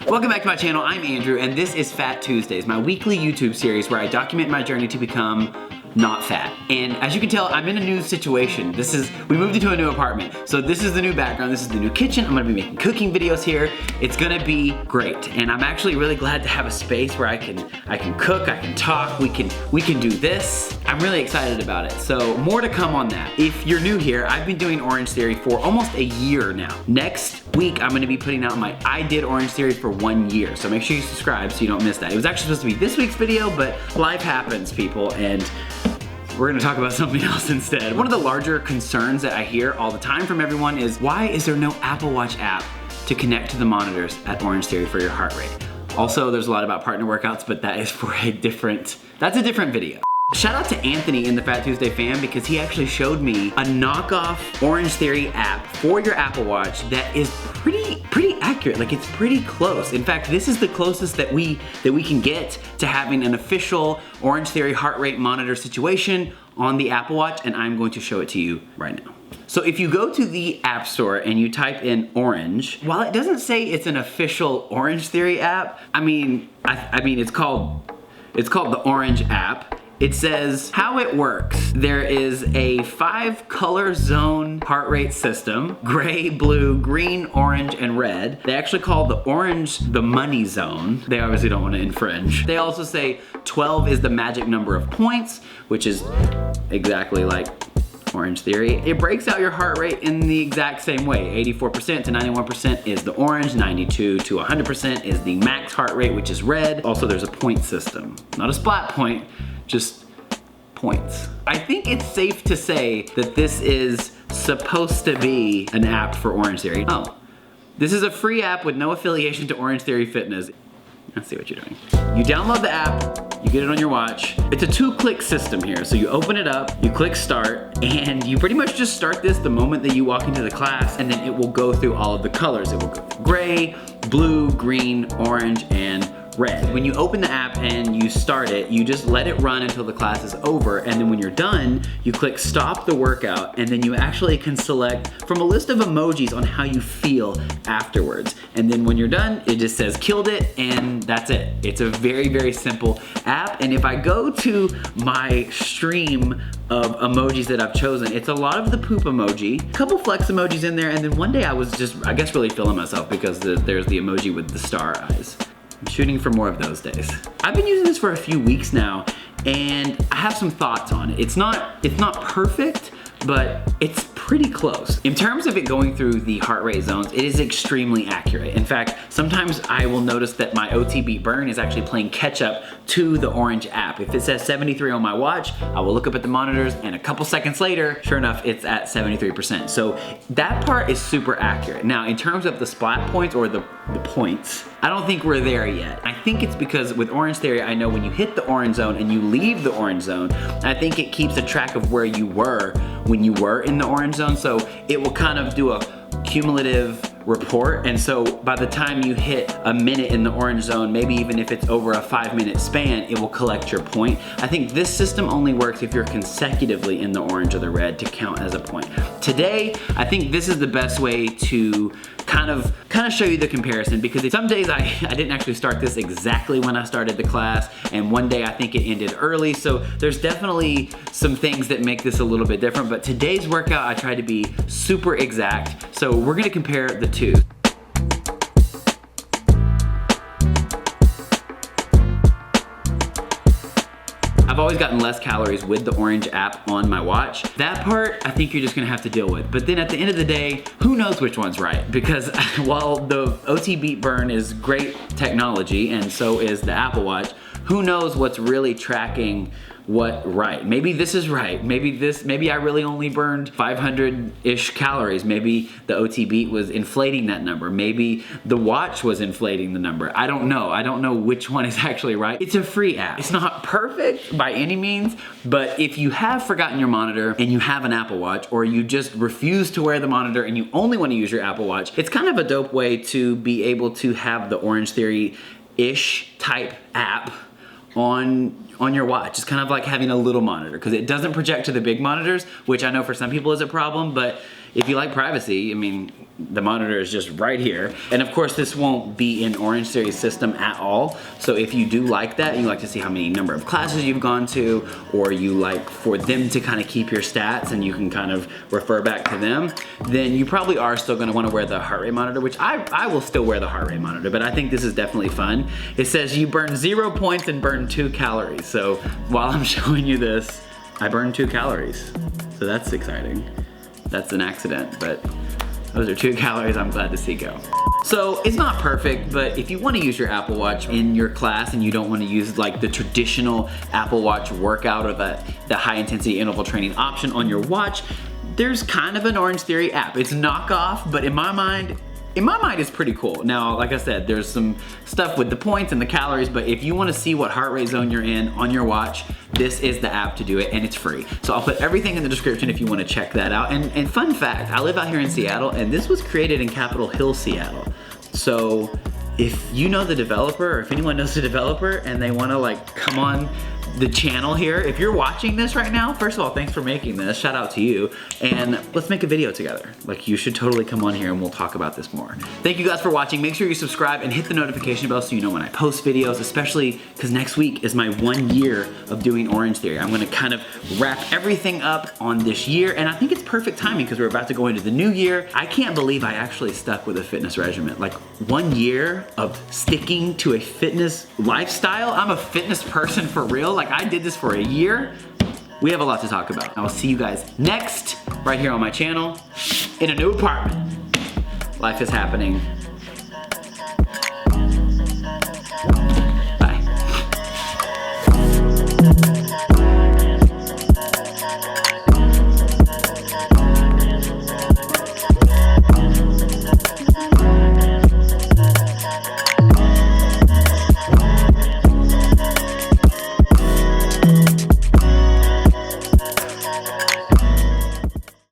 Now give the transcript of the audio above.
Welcome back to my channel, I'm Andrew, and this is Fat Tuesdays, my weekly YouTube series where I document my journey to become not fat. And as you can tell, I'm in a new situation. We moved into a new apartment, so this is the new background, this is the new kitchen. I'm gonna be making cooking videos here. It's gonna be great, and I'm actually really glad to have a space where I can cook, I can talk, we can do this. I'm really excited about it, so more to come on that. If you're new here, I've been doing Orangetheory for almost a year now. Next week, I'm gonna be putting out my I Did Orangetheory for 1 year, so make sure you subscribe so you don't miss that. It was actually supposed to be this week's video, but life happens, people, and we're gonna talk about something else instead. One of the larger concerns that I hear all the time from everyone is, why is there no Apple Watch app to connect to the monitors at Orangetheory for your heart rate? Also, there's a lot about partner workouts, but that is for that's a different video. Shout out to Anthony in the Fat Tuesday fam because he actually showed me a knockoff Orangetheory app for your Apple Watch that is pretty accurate. Like, it's pretty close. In fact, this is the closest that we can get to having an official Orangetheory heart rate monitor situation on the Apple Watch, and I'm going to show it to you right now. So if you go to the App Store and you type in Orange, while it doesn't say it's an official Orangetheory app, I mean it's called the Orange app. It says how it works. There is a 5-color zone heart rate system: gray, blue, green, orange, and red. They actually call the orange the money zone. They obviously don't want to infringe. They also say 12 is the magic number of points, which is exactly like Orangetheory. It breaks out your heart rate in the exact same way. 84% to 91% is the orange, 92 to 100% is the max heart rate, which is red. Also, there's a point system. Not a splat point, just points. I think it's safe to say that this is supposed to be an app for Orangetheory. Oh, this is a free app with no affiliation to Orangetheory Fitness. Let's see what you're doing. You download the app, you get it on your watch. It's a 2-click system here. So you open it up, you click start, and you pretty much just start this the moment that you walk into the class, and then it will go through all of the colors. It will go through gray, blue, green, orange, and red. When you open the app and you start it, you just let it run until the class is over, and then when you're done, you click stop the workout, and then you actually can select from a list of emojis on how you feel afterwards. And then when you're done, it just says killed it, and that's it. It's a very simple app, and if I go to my stream of emojis that I've chosen, it's a lot of the poop emoji, a couple flex emojis in there, and then one day I was just, I guess, really feeling myself because there's the emoji with the star eyes. I'm shooting for more of those days. I've been using this for a few weeks now, and I have some thoughts on it. It's not perfect, but it's pretty close. In terms of it going through the heart rate zones, it is extremely accurate. In fact, sometimes I will notice that my OT beat burn is actually playing catch up to the Orange app. If it says 73 on my watch, I will look up at the monitors, and a couple seconds later, sure enough, it's at 73%. So that part is super accurate. Now, in terms of the splat points or the points, I don't think we're there yet. I think it's because with Orangetheory, I know when you hit the orange zone and you leave the orange zone, I think it keeps a track of where you were when you were in the orange zone, so it will kind of do a cumulative report, and so by the time you hit a minute in the orange zone, maybe even if it's over a 5-minute span, it will collect your point. I think this system only works if you're consecutively in the orange or the red to count as a point. Today, I think this is the best way to kind of show you the comparison, because some days I didn't actually start this exactly when I started the class, and one day I think it ended early, so there's definitely some things that make this a little bit different, but today's workout I tried to be super exact, so we're gonna compare the two. I've always gotten less calories with the Orange app on my watch. That part, I think you're just gonna have to deal with. But then at the end of the day, who knows which one's right? Because while the OT Beat Burn is great technology, and so is the Apple Watch, who knows what's really tracking what right. Maybe this is right. Maybe I really only burned 500-ish calories. Maybe the OT Beat was inflating that number. Maybe the watch was inflating the number. I don't know. I don't know which one is actually right. It's a free app. It's not perfect by any means, but if you have forgotten your monitor and you have an Apple Watch, or you just refuse to wear the monitor and you only want to use your Apple Watch, it's kind of a dope way to be able to have the Orangetheory-ish type app on your watch. It's kind of like having a little monitor because it doesn't project to the big monitors, which I know for some people is a problem, but if you like privacy, I mean, the monitor is just right here. And of course, this won't be in Orangetheory's system at all. So if you do like that, you like to see how many number of classes you've gone to, or you like for them to kind of keep your stats and you can kind of refer back to them, then you probably are still gonna wanna wear the heart rate monitor, which I will still wear the heart rate monitor, but I think this is definitely fun. It says you burn 0 points and burn 2 calories. So while I'm showing you this, I burned 2 calories. So that's exciting. That's an accident, but those are 2 calories I'm glad to see go. So it's not perfect, but if you want to use your Apple Watch in your class and you don't want to use like the traditional Apple Watch workout or the high intensity interval training option on your watch, there's kind of an Orangetheory app. It's knockoff, but in my mind, it's pretty cool. Now, like I said, there's some stuff with the points and the calories, but if you wanna see what heart rate zone you're in on your watch, this is the app to do it, and it's free. So I'll put everything in the description if you wanna check that out. And fun fact, I live out here in Seattle, and this was created in Capitol Hill, Seattle. So if you know the developer, or if anyone knows the developer, and they wanna like come on the channel here, if you're watching this right now, first of all, thanks for making this, shout out to you, and let's make a video together. Like, you should totally come on here and we'll talk about this more. Thank you guys for watching. Make sure you subscribe and hit the notification bell so you know when I post videos, especially because next week is my 1 year of doing Orangetheory. I'm gonna kind of wrap everything up on this year, and I think it's perfect timing because we're about to go into the new year. I can't believe I actually stuck with a fitness regimen. Like, 1 year of sticking to a fitness lifestyle. I'm a fitness person for real. Like, I did this for a year. We have a lot to talk about. I will see you guys next, right here on my channel, in a new apartment. Life is happening.